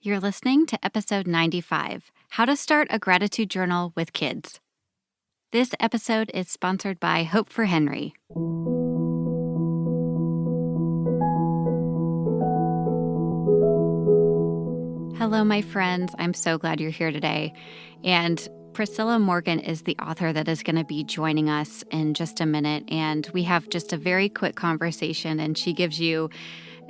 You're listening to episode 95, How to Start a Gratitude Journal with Kids. This episode is sponsored by Hope for Henry. Hello, my friends. I'm so glad you're here today. And Priscilla Morgan is the author that is going to be joining us in just a minute. And we have just a very quick conversation, and she gives you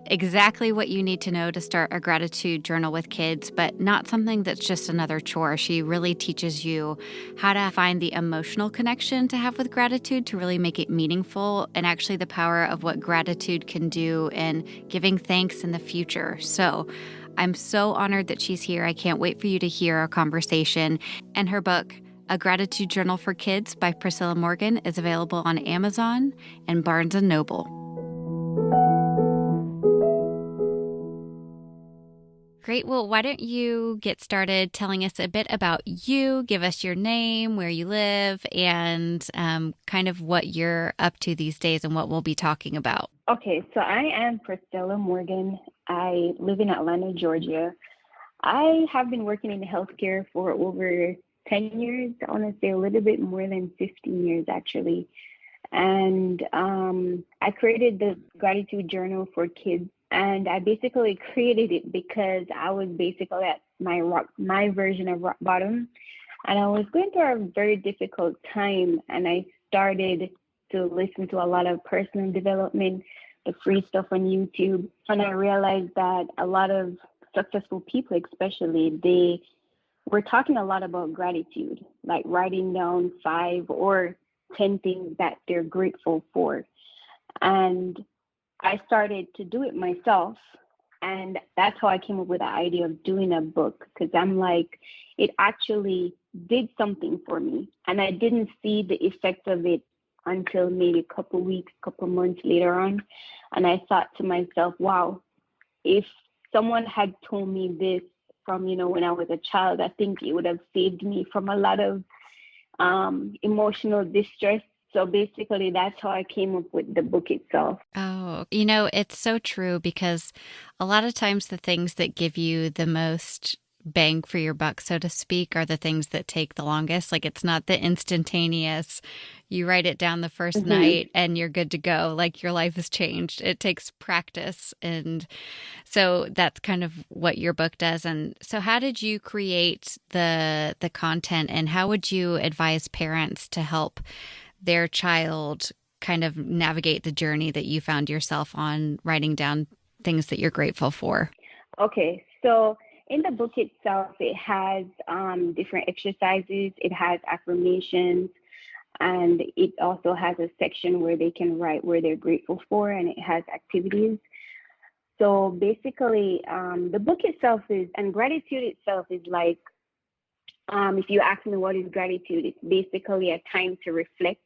exactly what you need to know to start a gratitude journal with kids, but not something that's just another chore. She really teaches you how to find the emotional connection to have with gratitude to really make it meaningful, and actually the power of what gratitude can do in giving thanks in the future. So I'm so honored that she's here. I can't wait for you to hear our conversation. And her book, A Gratitude Journal for Kids by Priscilla Morgan, is available on Amazon and Barnes & Noble. Great. Well, why don't you get started telling us a bit about you, give us your name, where you live, and kind of what you're up to these days and what we'll be talking about. Okay, so I am Priscilla Morgan. I live in Atlanta, Georgia. I have been working in healthcare for over 10 years. I want to say a little bit more than 15 years, actually. And I created the gratitude journal for kids. And I basically created it because I was basically at my version of rock bottom. And I was going through a very difficult time. And I started to listen to a lot of personal development, the free stuff on YouTube. And I realized that a lot of successful people, especially, they were talking a lot about gratitude, like writing down 5 or 10 things that they're grateful for. And I started to do it myself. And that's how I came up with the idea of doing a book, because I'm like, it actually did something for me. And I didn't see the effect of it until maybe a couple weeks, couple months later on. And I thought to myself, wow, if someone had told me this from, when I was a child, I think it would have saved me from a lot of emotional distress. So basically, that's how I came up with the book itself. Oh, it's so true, because a lot of times the things that give you the most bang for your buck, so to speak, are the things that take the longest. Like, it's not the instantaneous, you write it down the first night and you're good to go. Like, your life has changed. It takes practice. And so that's kind of what your book does. And so how did you create the content, and how would you advise parents to help their child kind of navigate the journey that you found yourself on, writing down things that you're grateful for? Okay, so in the book itself, it has different exercises, it has affirmations, and it also has a section where they can write where they're grateful for, and it has activities. So basically, the book itself and gratitude itself is like, if you ask me what is gratitude, it's basically a time to reflect,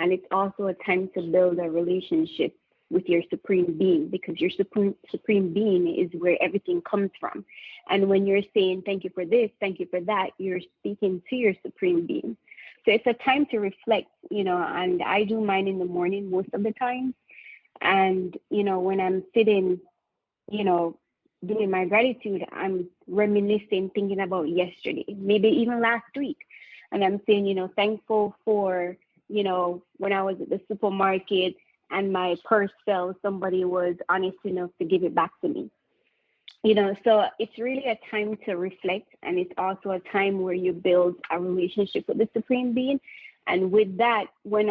and it's also a time to build a relationship with your supreme being, because your supreme being is where everything comes from. And when you're saying thank you for this, thank you for that, you're speaking to your supreme being. So it's a time to reflect, and I do mine in the morning most of the time. And, when I'm sitting, doing my gratitude, I'm reminiscing, thinking about yesterday, maybe even last week. And I'm saying, thankful for, when I was at the supermarket and my purse fell, somebody was honest enough to give it back to me. So it's really a time to reflect, and it's also a time where you build a relationship with the supreme being. And with that, when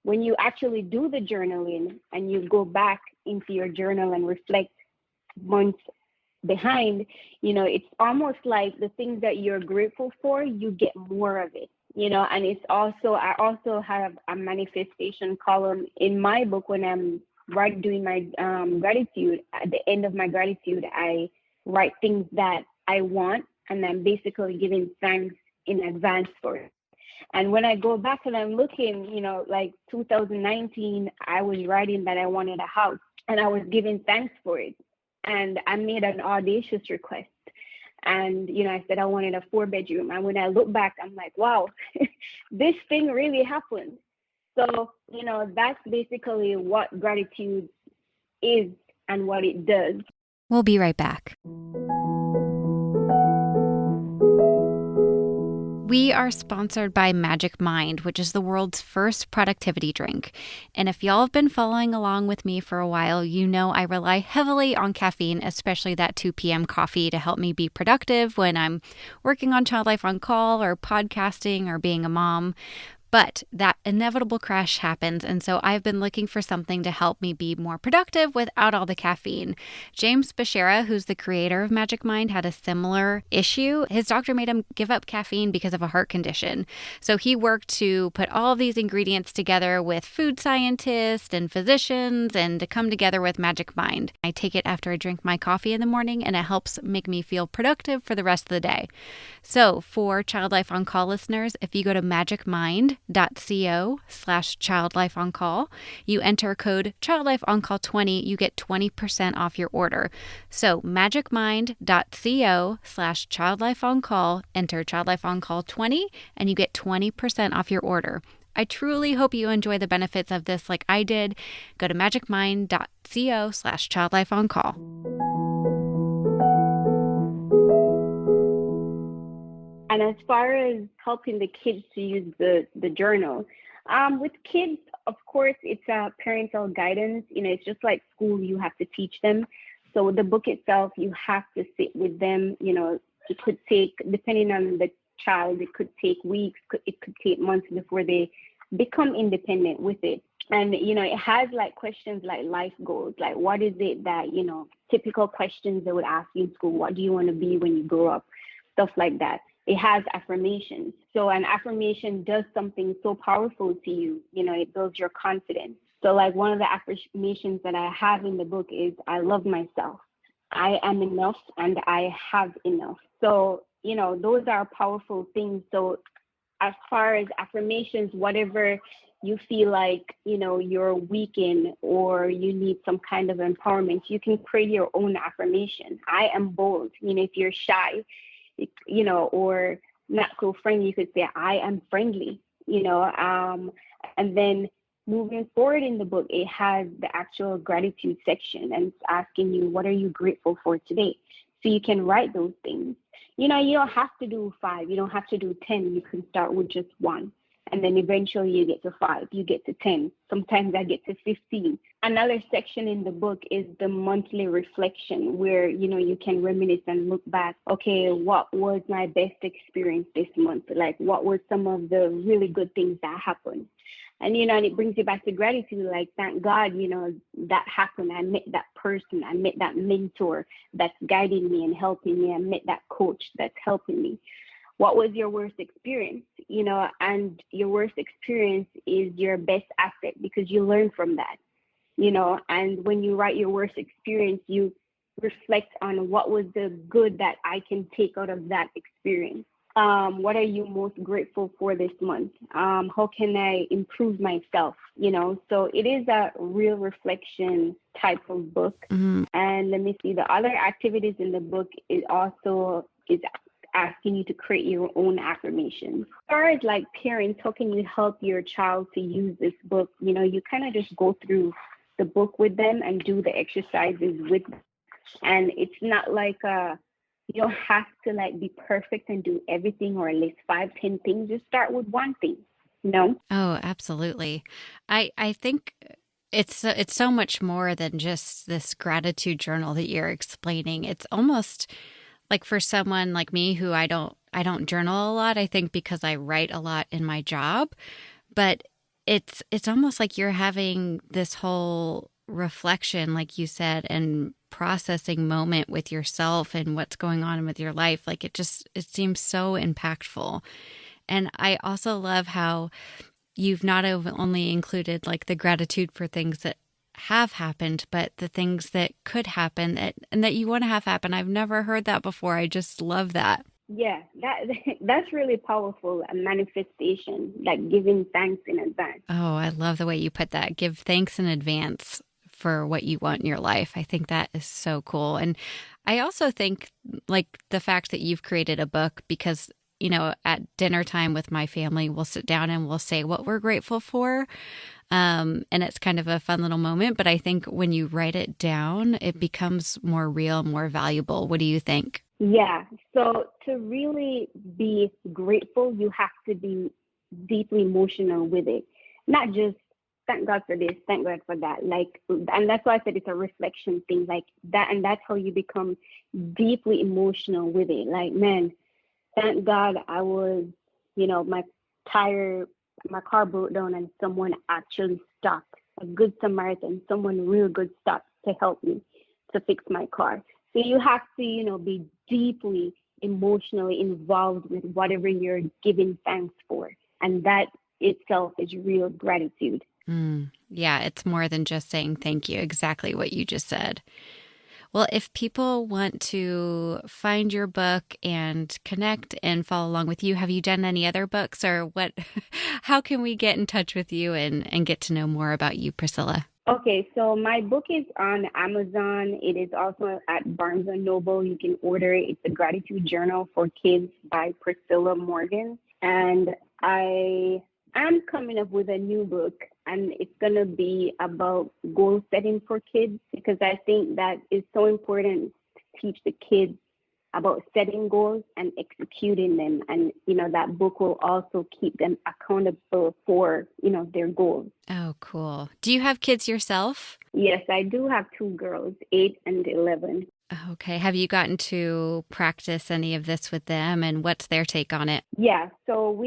you actually do the journaling and you go back into your journal and reflect months behind, it's almost like the things that you're grateful for, you get more of it. And I also have a manifestation column in my book. When I'm doing my gratitude, at the end of my gratitude, I write things that I want, and I'm basically giving thanks in advance for it. And when I go back and I'm looking, like 2019, I was writing that I wanted a house, and I was giving thanks for it. And I made an audacious request. And, I said I wanted a 4-bedroom. And when I look back, I'm like, wow, this thing really happened. So, that's basically what gratitude is and what it does. We'll be right back. We are sponsored by Magic Mind, which is the world's first productivity drink. And if y'all have been following along with me for a while, you know I rely heavily on caffeine, especially that 2 p.m. coffee, to help me be productive when I'm working on Child Life on Call or podcasting or being a mom. But that inevitable crash happens, and so I've been looking for something to help me be more productive without all the caffeine. James Bashara, who's the creator of Magic Mind, had a similar issue. His doctor made him give up caffeine because of a heart condition. So he worked to put all of these ingredients together with food scientists and physicians and to come together with Magic Mind. I take it after I drink my coffee in the morning, and it helps make me feel productive for the rest of the day. So for Child Life on Call listeners, if you go to magicmind.co/childlifeoncall, you enter code childlifeoncall20, you get 20% off your order. So magicmind.co/childlifeoncall, enter childlifeoncall20, and you get 20% off your order. I truly hope you enjoy the benefits of this like I did. Go to magicmind.co/childlifeoncall. And as far as helping the kids to use the journal, with kids, of course, it's parental guidance. It's just like school, you have to teach them. So with the book itself, you have to sit with them. It could take, depending on the child, it could take weeks, it could take months before they become independent with it. And, it has like questions like life goals, like what is it that, typical questions they would ask you in school. What do you want to be when you grow up? Stuff like that. It has affirmations. So an affirmation does something so powerful to you. It builds your confidence. So like one of the affirmations that I have in the book is, I love myself. I am enough and I have enough. So, those are powerful things. So as far as affirmations, whatever you feel like, you're weak in or you need some kind of empowerment, you can create your own affirmation. I am bold. If you're shy, or not so friendly, you could say, I am friendly, and then moving forward in the book, it has the actual gratitude section and it's asking you, what are you grateful for today? So you can write those things. You don't have to do 5, you don't have to do 10, you can start with just 1. And then eventually you get to 5, you get to 10. Sometimes I get to 15. Another section in the book is the monthly reflection where, you can reminisce and look back. Okay, what was my best experience this month? Like, what were some of the really good things that happened? And, and it brings you back to gratitude. Like, thank God, that happened. I met that person. I met that mentor that's guiding me and helping me. I met that coach that's helping me. What was your worst experience? And your worst experience is your best asset because you learn from that, and when you write your worst experience, you reflect on what was the good that I can take out of that experience. What are you most grateful for this month? How can I improve myself? So it is a real reflection type of book. Mm-hmm. And let me see, the other activities in the book is asking you to create your own affirmations. As far as like parents, how can you help your child to use this book? You kind of just go through the book with them and do the exercises with them. And it's not like you don't have to like be perfect and do everything or list 5, 10 things. Just start with one thing, Oh, absolutely. I think it's so much more than just this gratitude journal that you're explaining. It's almost like for someone like me who I don't journal a lot, I think because I write a lot in my job, but it's almost like you're having this whole reflection, like you said, and processing moment with yourself and what's going on with your life. Like it seems so impactful. And I also love how you've not only included like the gratitude for things that have happened, but the things that could happen and that you want to have happen. I've never heard that before. I just love that. Yeah, that's really powerful. A manifestation, like giving thanks in advance. Oh, I love the way you put that. Give thanks in advance for what you want in your life. I think that is so cool. And I also think like the fact that you've created a book because at dinner time with my family, we'll sit down and we'll say what we're grateful for. And it's kind of a fun little moment. But I think when you write it down, it becomes more real, more valuable. What do you think? Yeah. So to really be grateful, you have to be deeply emotional with it. Not just thank God for this, thank God for that. Like, and that's why I said it's a reflection thing, like that, and that's how you become deeply emotional with it. Like, man, thank God I was, my tire, my car broke down and someone actually stopped. A good Samaritan, someone real good stopped to help me to fix my car. So you have to, be deeply emotionally involved with whatever you're giving thanks for. And that itself is real gratitude. Yeah, it's more than just saying thank you. Exactly what you just said. Well, if people want to find your book and connect and follow along with you, have you done any other books or what? How can we get in touch with you and get to know more about you, Priscilla? Okay, so my book is on Amazon. It is also at Barnes and Noble. You can order it. It's a gratitude journal for kids by Priscilla Morgan. And I am coming up with a new book, and it's going to be about goal setting for kids because I think that is so important to teach the kids about setting goals and executing them. And, that book will also keep them accountable for, their goals. Oh, cool. Do you have kids yourself? Yes, I do have two girls, 8 and 11. Okay. Have you gotten to practice any of this with them and what's their take on it? Yeah, so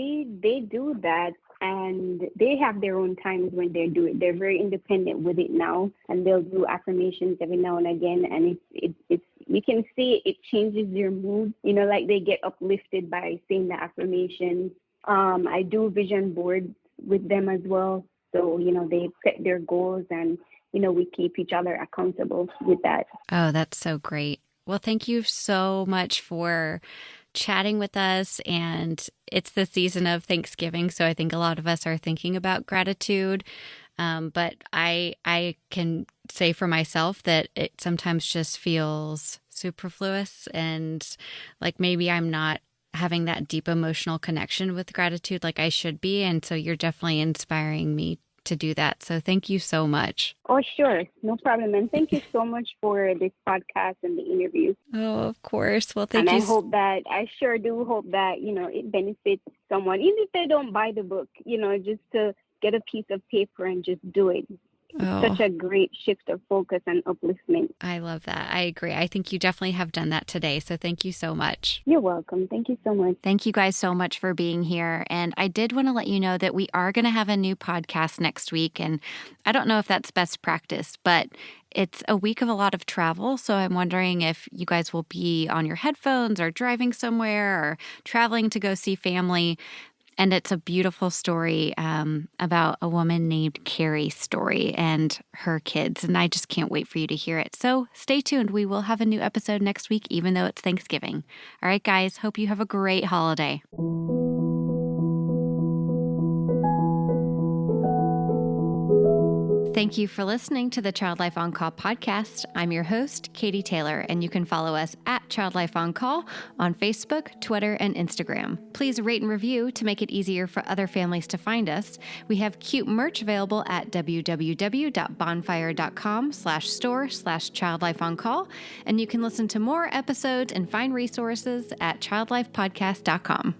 they do that and they have their own times when they do it. They're very independent with it now and they'll do affirmations every now and again and it's you can see it changes your mood. Like they get uplifted by saying the affirmations. I do vision boards with them as well. So, they set their goals and we keep each other accountable with that. Oh, that's so great. Well, thank you so much for chatting with us. And it's the season of Thanksgiving. So I think a lot of us are thinking about gratitude. But I can say for myself that it sometimes just feels superfluous and like maybe I'm not having that deep emotional connection with gratitude like I should be. And so you're definitely inspiring me to do that. So thank you so much. Oh, sure. No problem. And thank you so much for this podcast and the interview. Oh, of course. Well, And thank you. I sure do hope that, it benefits someone, even if they don't buy the book, just to get a piece of paper and just do it. It's such a great shift of focus and upliftment. I love that. I agree. I think you definitely have done that today. So thank you so much. You're welcome. Thank you so much. Thank you guys so much for being here. And I did want to let you know that we are going to have a new podcast next week. And I don't know if that's best practice, but it's a week of a lot of travel. So I'm wondering if you guys will be on your headphones or driving somewhere or traveling to go see family. And it's a beautiful story about a woman named Carrie's story and her kids. And I just can't wait for you to hear it. So stay tuned. We will have a new episode next week, even though it's Thanksgiving. All right, guys. Hope you have a great holiday. Thank you for listening to the Child Life On Call podcast. I'm your host, Katie Taylor, and you can follow us at Child Life On Call on Facebook, Twitter, and Instagram. Please rate and review to make it easier for other families to find us. We have cute merch available at www.bonfire.com/store/childlifeoncall, and you can listen to more episodes and find resources at childlifepodcast.com.